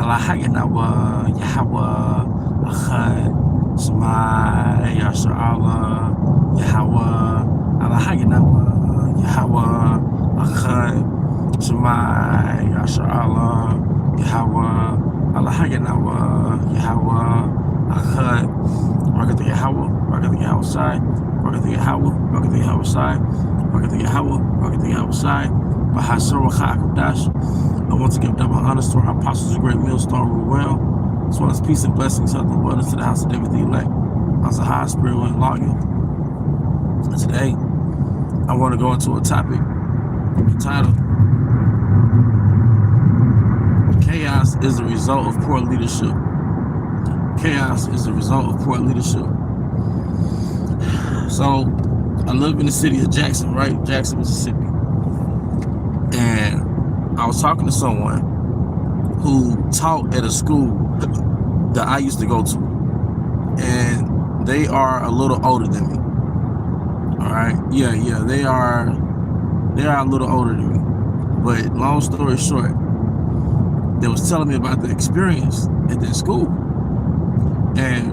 Allahayanawa, Yahweh, Ahad, Shema, Yasha Allah, Yahweh, Allahayanawa, Yahweh, Ahad, Shema, Yasha Allah, Yahweh, Allahayanawa, Yahweh, Ahad, Rakata Yahweh, Rakata Yahweh Sai, Rakata Yahweh, Rakata Yahweh Sai, Rakata Yahweh, Rakata Yahweh Sai, Bahasura Chakadash. I want to give double honors to our apostles, a great millstone rule well, as well as peace and blessings, health and wellness to the house of David the elect. I was a high spirit wind lawyer. And today, I want to go into a topic entitled Chaos is the result of poor leadership. Chaos is the result of poor leadership. So, I live in the city of Jackson, right? Jackson, Mississippi. And I was talking to someone who taught at a school that I used to go to. And they are a little older than me. All right? Yeah, they are a little older than me. But long story short, they was telling me about the experience at their school. And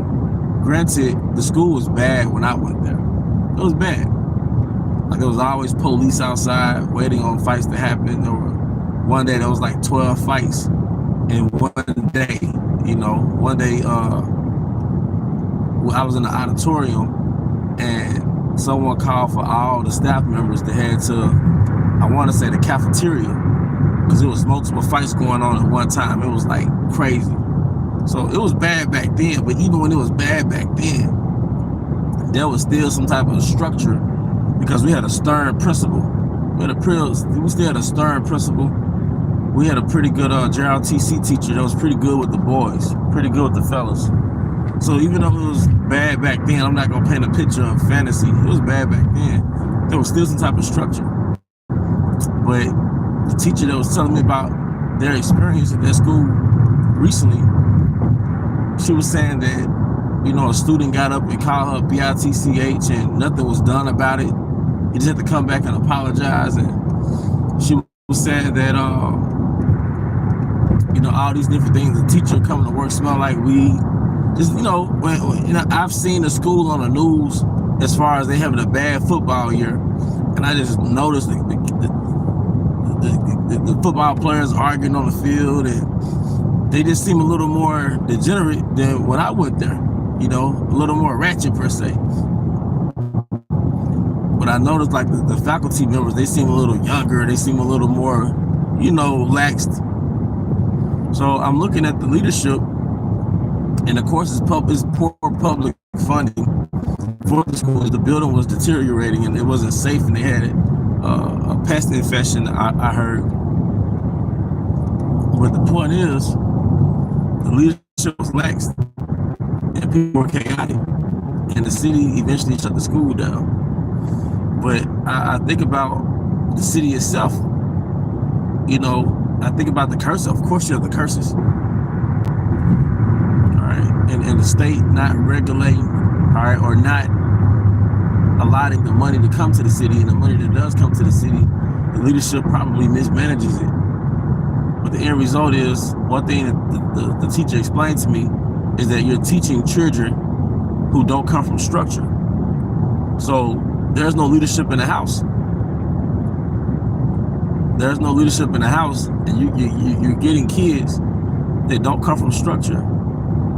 granted, the school was bad when I went there. It was bad. Like, there was always police outside waiting on fights to happen. There were, one day there was like 12 fights in one day. You know, one day I was in the auditorium and someone called for all the staff members to head to, I want to say, the cafeteria, because there was multiple fights going on at one time. It was like crazy. So it was bad back then, but even when it was bad back then, there was still some type of structure because we had a stern principal. We still had a stern principal. We had a pretty good JRTC teacher that was pretty good with the boys, pretty good with the fellas. So even though it was bad back then, I'm not gonna paint a picture of fantasy. It was bad back then. There was still some type of structure. But the teacher that was telling me about their experience at their school recently, she was saying that, you know, a student got up and called her BITCH and nothing was done about it. He just had to come back and apologize. And she was saying that, you know, all these different things. The teacher coming to work smell like weed. Just, you know, you know, I've seen the school on the news as far as they having a bad football year, and I just noticed the football players arguing on the field, and they just seem a little more degenerate than when I went there. You know, a little more ratchet per se. But I noticed like the faculty members, they seem a little younger. They seem a little more, you know, laxed. So I'm looking at the leadership, and of course it's poor public funding for the schools. The building was deteriorating and it wasn't safe, and they had a pest infection, I heard. But the point is, the leadership was lax and people were chaotic, and the city eventually shut the school down. But I think about the city itself. You know, I think about the curse. Of course you have the curses. And the state not regulating, all right, or not allotting the money to come to the city, and the money that does come to the city, the leadership probably mismanages it. But the end result is, one thing that the teacher explained to me is that you're teaching children who don't come from structure. So there's no leadership in the house. There's no leadership in the house, and you're getting kids that don't come from structure.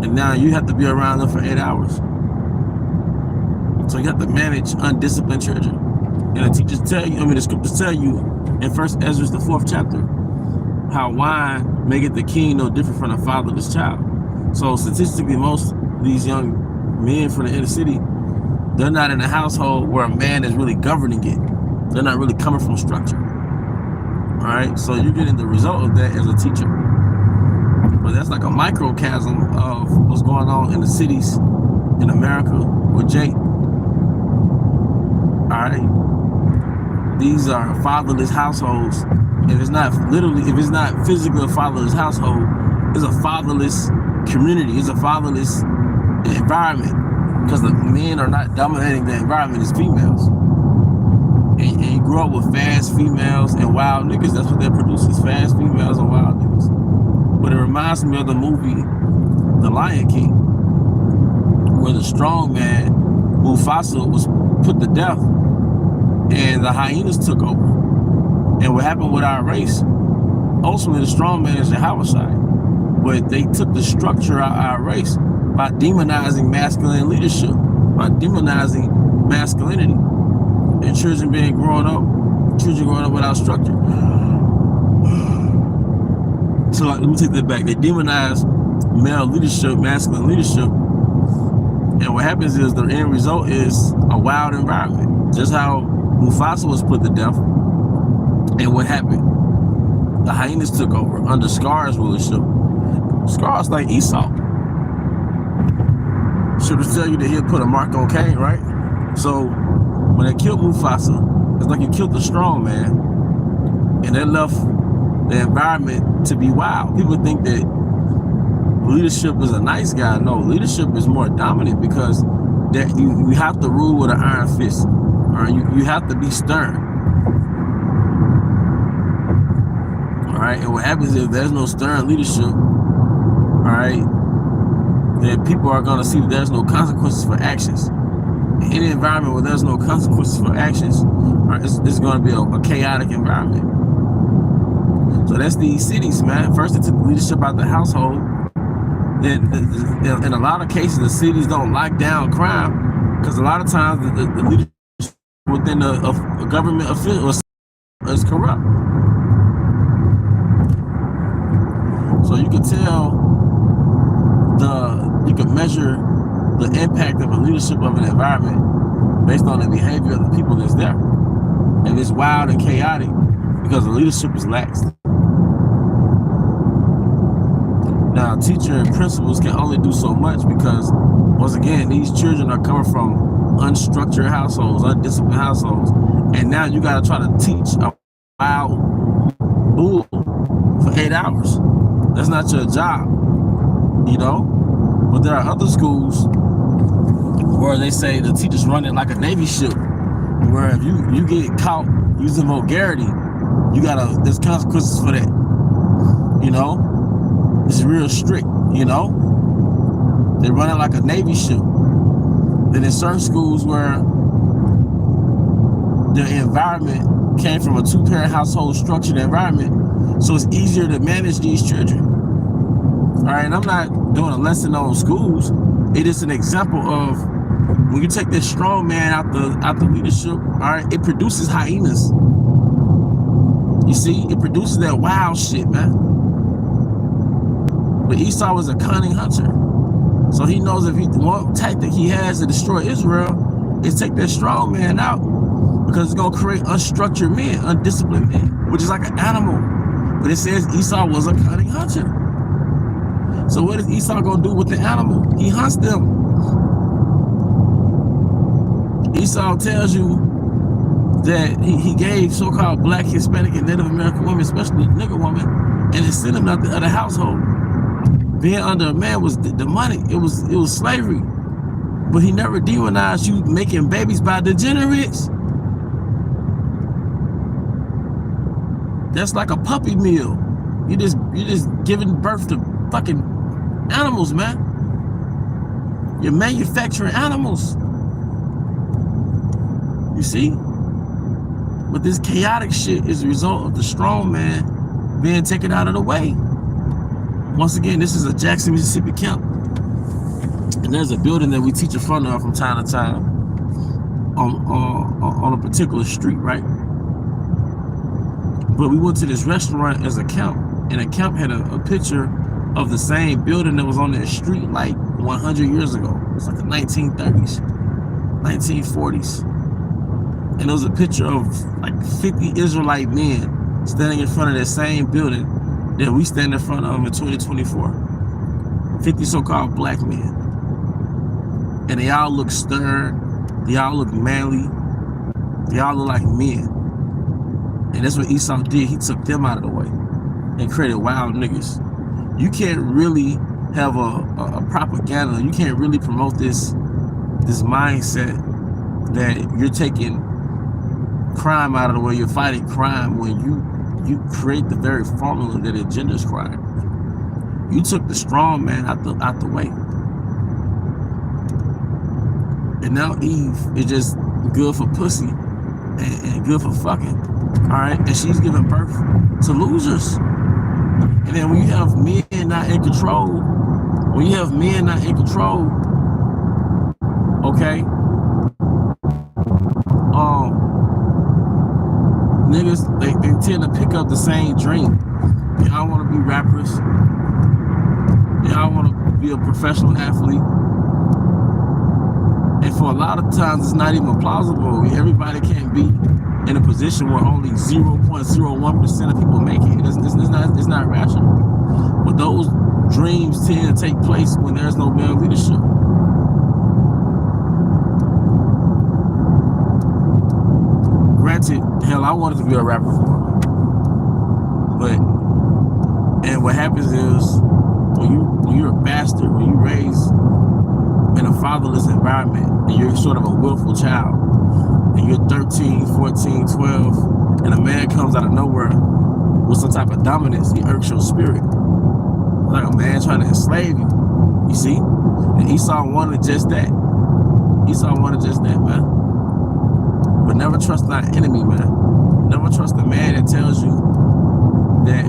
And now you have to be around them for 8 hours. So you have to manage undisciplined children. And the teachers tell you, the scriptures tell you in 1 Ezra, the 4th chapter, how wine maketh the king no different from the fatherless child. So statistically, most of these young men from the inner city, they're not in a household where a man is really governing it. They're not really coming from structure. All right, so you're getting the result of that as a teacher. But that's like a microcosm of what's going on in the cities in America with Jake. All right, these are fatherless households. If it's not physically a fatherless household, it's a fatherless community. It's a fatherless environment, because the men are not dominating the environment as females. And you grow up with fast females and wild niggas. That's what they're producing, fast females and wild niggas. But it reminds reminds me of the movie The Lion King, where the strong man Mufasa was put to death and the hyenas took over. And what happened with our race, ultimately the strong man is Yahushua, but they took the structure of our race by demonizing masculine leadership, by demonizing masculinity, and children growing up without structure. So let me take that back. They demonize male leadership, masculine leadership, and what happens is the end result is a wild environment. Just how Mufasa was put to death, and what happened? The hyenas took over under Scar's rulership. Scar's like Esau. Should have tell you that he'll put a mark on Cain, right? So when they killed Mufasa, it's like you killed the strong man, and they left the environment to be wild. People think that leadership is a nice guy. No, leadership is more dominant because that you have to rule with an iron fist, or you have to be stern. All right, and what happens if there's no stern leadership, all right, then people are going to see that there's no consequences for actions. In any environment where there's no consequences for actions, right, it's going to be a chaotic environment. So that's these cities, man. First, they took the leadership out the household. Then, in a lot of cases, the cities don't lock down crime because a lot of times the leadership within a government official is corrupt. So you can tell you can measure the impact of a leadership of an environment based on the behavior of the people that's there. And it's wild and chaotic because the leadership is lax. Now, teacher and principals can only do so much because, once again, these children are coming from unstructured households, undisciplined households, and now you got to try to teach a wild bull for 8 hours. That's not your job, you know? But there are other schools where they say the teachers run it like a Navy ship, where if you get caught using vulgarity, there's consequences for that, you know? It's real strict, you know? They run it like a Navy ship. Then in certain schools where the environment came from a 2-parent household structured environment, so it's easier to manage these children. All right, and I'm not doing a lesson on schools. It is an example of when you take this strong man out the leadership, all right, it produces hyenas. You see, it produces that wild shit, man. But Esau was a cunning hunter. So he knows if one tactic he has to destroy Israel is take that strong man out, because it's going to create unstructured men, undisciplined men, which is like an animal. But it says Esau was a cunning hunter. So what is Esau going to do with the animal? He hunts them. Esau tells you that he gave so-called black, Hispanic, and Native American women, especially nigger women, and he sent them out the other household. Being under a man was demonic. It was slavery. But he never demonized you making babies by degenerates. That's like a puppy mill. You just giving birth to fucking animals, man. You're manufacturing animals. You see? But this chaotic shit is a result of the strong man being taken out of the way. Once again, this is a Jackson, Mississippi camp. And there's a building that we teach in front of from time to time on a particular street, right? But we went to this restaurant as a camp, and the camp had a picture of the same building that was on that street like 100 years ago. It's like the 1930s, 1940s. And there was a picture of like 50 Israelite men standing in front of that same building that we stand in front of in 2024. 50 so-called black men. And they all look stern, they all look manly, they all look like men. And that's what Esau did. He took them out of the way and created wild niggas. You can't really have a propaganda, you can't really promote this mindset that you're taking crime out of the way, you're fighting crime, when you create the very formula that engenders crime. You took the strong man out the way. And now Eve is just good for pussy and good for fucking. All right, and she's giving birth to losers. And then when you have men not in control, okay, niggas, they tend to pick up the same dream. They all want to be rappers. They all want to be a professional athlete. And for a lot of times, it's not even plausible. Everybody can't be in a position where only 0.01% of people make it. It's not rational. But those dreams tend to take place when there's no male leadership. Granted, hell, I wanted to be a rapper, and what happens is when you're a bastard, when you're raised in a fatherless environment, and you're sort of a willful child, and you're 13, 14, 12, and a man comes out of nowhere with some type of dominance, he irks your spirit. Like a man trying to enslave you, you see? And Esau wanted just that. Man. But never trust thy enemy, man. Never trust the man that tells you that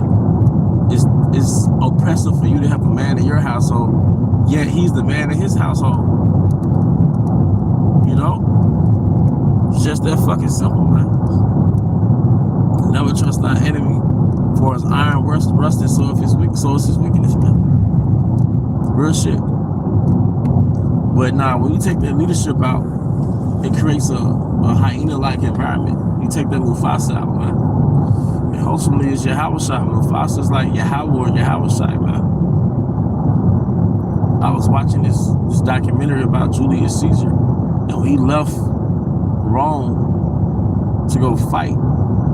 it's oppressive for you to have a man in your household, yet he's the man in his household. You know? It's just that fucking simple, man. Never trust thy enemy, for his iron rusted, so is his wickedness, man. Real shit. But nah, when you take that leadership out, it creates a hyena-like environment. You take that Mufasa out, man. And ultimately, it's Yahweh Shai. Mufasa's like Yahweh or Yahweh Shai, man. I was watching this documentary about Julius Caesar, and when he left Rome to go fight,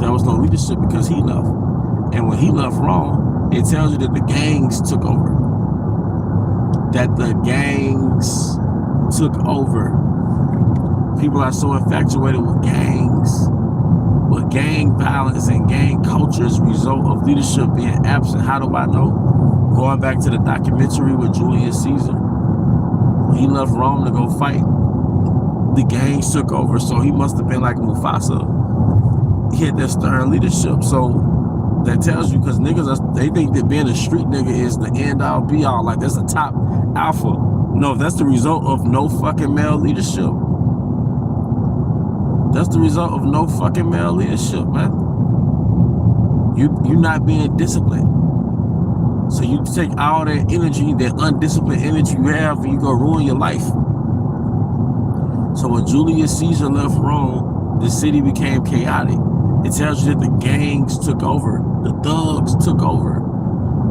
there was no leadership because he left. And when he left Rome, it tells you that the gangs took over. People are so infatuated with gangs, but gang violence and gang culture is a result of leadership being absent. How do I know? Going back to the documentary with Julius Caesar, when he left Rome to go fight, the gangs took over. So he must have been like Mufasa. He had that stern leadership. So that tells you, because niggas, they think that being a street nigga is the end all be all. Like that's the top alpha. No, that's the result of no fucking male leadership. That's the result of no fucking male leadership, man. You're not being disciplined. So you take all that energy, that undisciplined energy you have, and you go ruin your life. So when Julius Caesar left Rome, the city became chaotic. It tells you that the gangs took over, the thugs took over.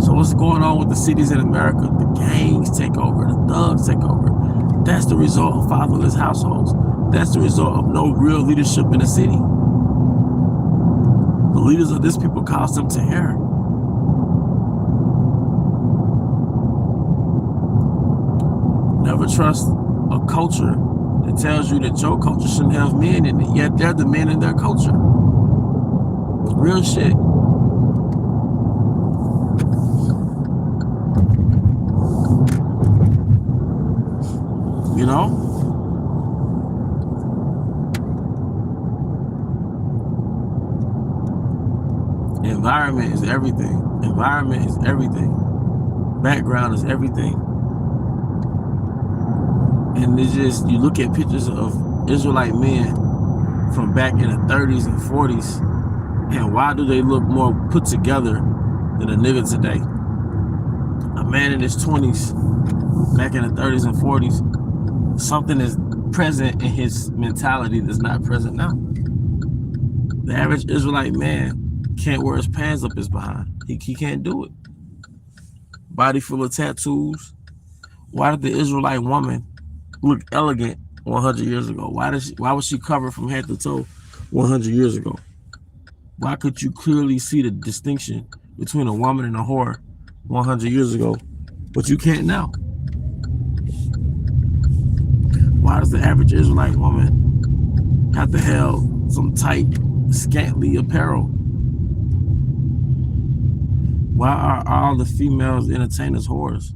So what's going on with the cities in America? The gangs take over, the thugs take over. That's the result of fatherless households. That's the result of no real leadership in the city. The leaders of this people cause them to err. Never trust a culture that tells you that your culture shouldn't have men in it, yet they're the men in their culture. Real shit. You know? Environment is everything. Environment is everything. Background is everything. And it's just, you look at pictures of Israelite men from back in the 30s and 40s, and why do they look more put together than a nigga today? A man in his 20s, back in the 30s and 40s, something is present in his mentality that's not present now. The average Israelite man can't wear his pants up his behind. He can't do it. Body full of tattoos. Why did the Israelite woman look elegant 100 years ago? Why was she covered from head to toe 100 years ago? Why could you clearly see the distinction between a woman and a whore 100 years ago, but you can't now? Why does the average Israelite woman have to have some tight, scantily apparel Why are all the females entertainers whores?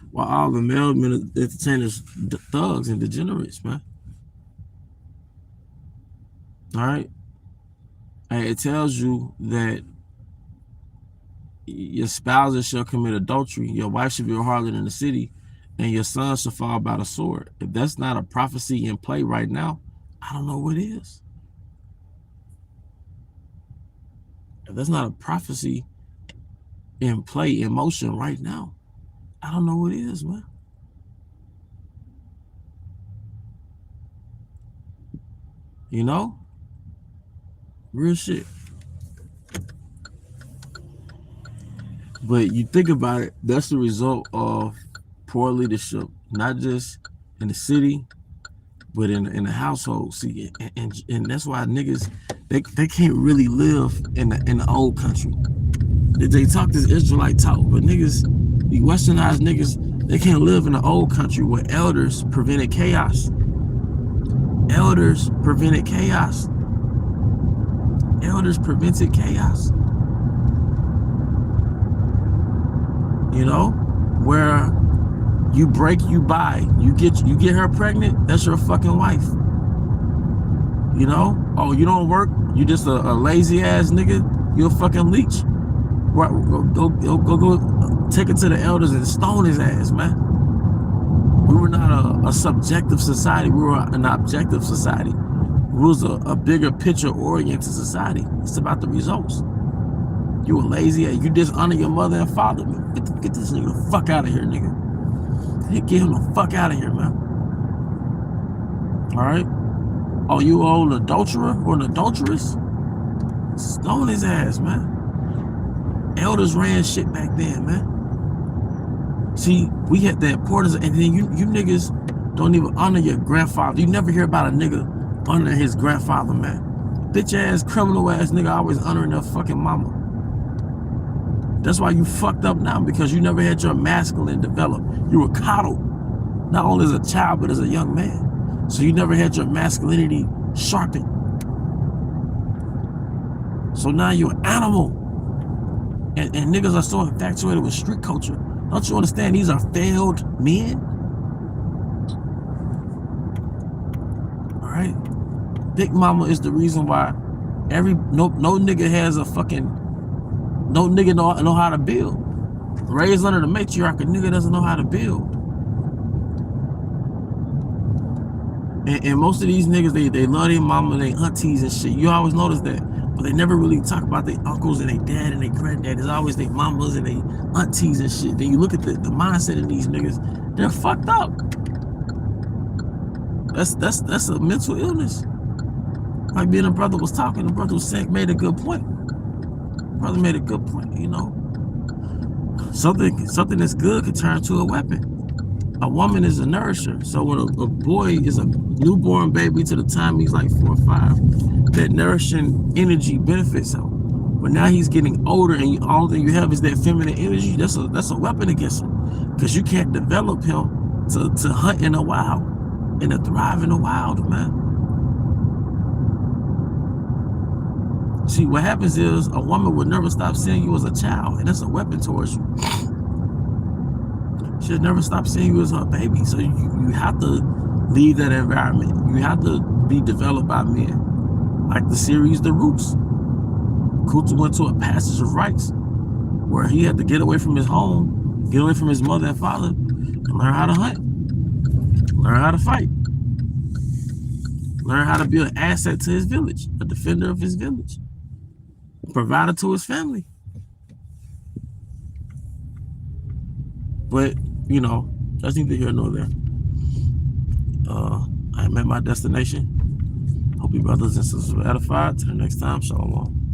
Why all the male entertainers thugs and degenerates, man? All right. And it tells you that your spouses shall commit adultery, your wife should be a harlot in the city, and your son shall fall by the sword. If that's not a prophecy in play right now, I don't know what is. If that's not a prophecy in play, in motion right now, I don't know what is, man. You know? Real shit. But you think about it, that's the result of poor leadership, not just in the city, but in the household. See, and that's why niggas, they can't really live in the old country. They talk this Israelite talk, but niggas, the westernized niggas, they can't live in the old country where elders prevented chaos. Elders prevented chaos. Elders prevented chaos. You know, where you break, you buy, you get her pregnant, that's your fucking wife. You know, oh, you don't work, you just a lazy ass nigga, you a fucking leech. Go take it to the elders and stone his ass, man. We were not a subjective society, we were an objective society. We was a bigger picture oriented society. It's about the results. You a lazy ass, you dishonor your mother and father, man. Get this nigga the fuck out of here, nigga. Get him the fuck out of here, man. All right? Oh, you old adulterer or an adulteress? Stone his ass, man. Elders ran shit back then, man. See, we had the importance, and then you niggas don't even honor your grandfather. You never hear about a nigga honoring his grandfather, man. Bitch ass, criminal ass nigga always honoring their fucking mama. That's why you fucked up now, because you never had your masculine develop. You were coddled, not only as a child, but as a young man. So you never had your masculinity sharpened. So now you're an animal. And niggas are so infatuated with street culture. Don't you understand these are failed men? All right? Big mama is the reason why no nigga has a fucking, no nigga know how to build. Raised under the matriarch, a nigga doesn't know how to build. And most of these niggas, they love their mama, their aunties and shit. You always notice that. But they never really talk about their uncles and their dad and their granddad. It's always their mamas and their aunties and shit. Then you look at the mindset of these niggas, they're fucked up. That's a mental illness. Like me and a brother was talking, the brother was saying, made a good point. Brother made a good point, you know. Something that's good could turn to a weapon. A woman is a nourisher. So when a boy is a newborn baby to the time he's like 4 or 5, that nourishing energy benefits him. But now he's getting older, and all that you have is that feminine energy. That's a weapon against him, because you can't develop him to hunt in the wild and to thrive in the wild, man. See, what happens is a woman would never stop seeing you as a child, and that's a weapon towards you. She'll never stop seeing you as her baby. So you have to leave that environment. You have to be developed by men. Like the series The Roots. Kuta went to a passage of rites where he had to get away from his home, get away from his mother and father, and learn how to hunt, learn how to fight, learn how to be an asset to his village, a defender of his village, a provider to his family. But, you know, that's neither here nor there. I am at my destination. Hope you brothers and sisters were edified. Till the next time, shalom.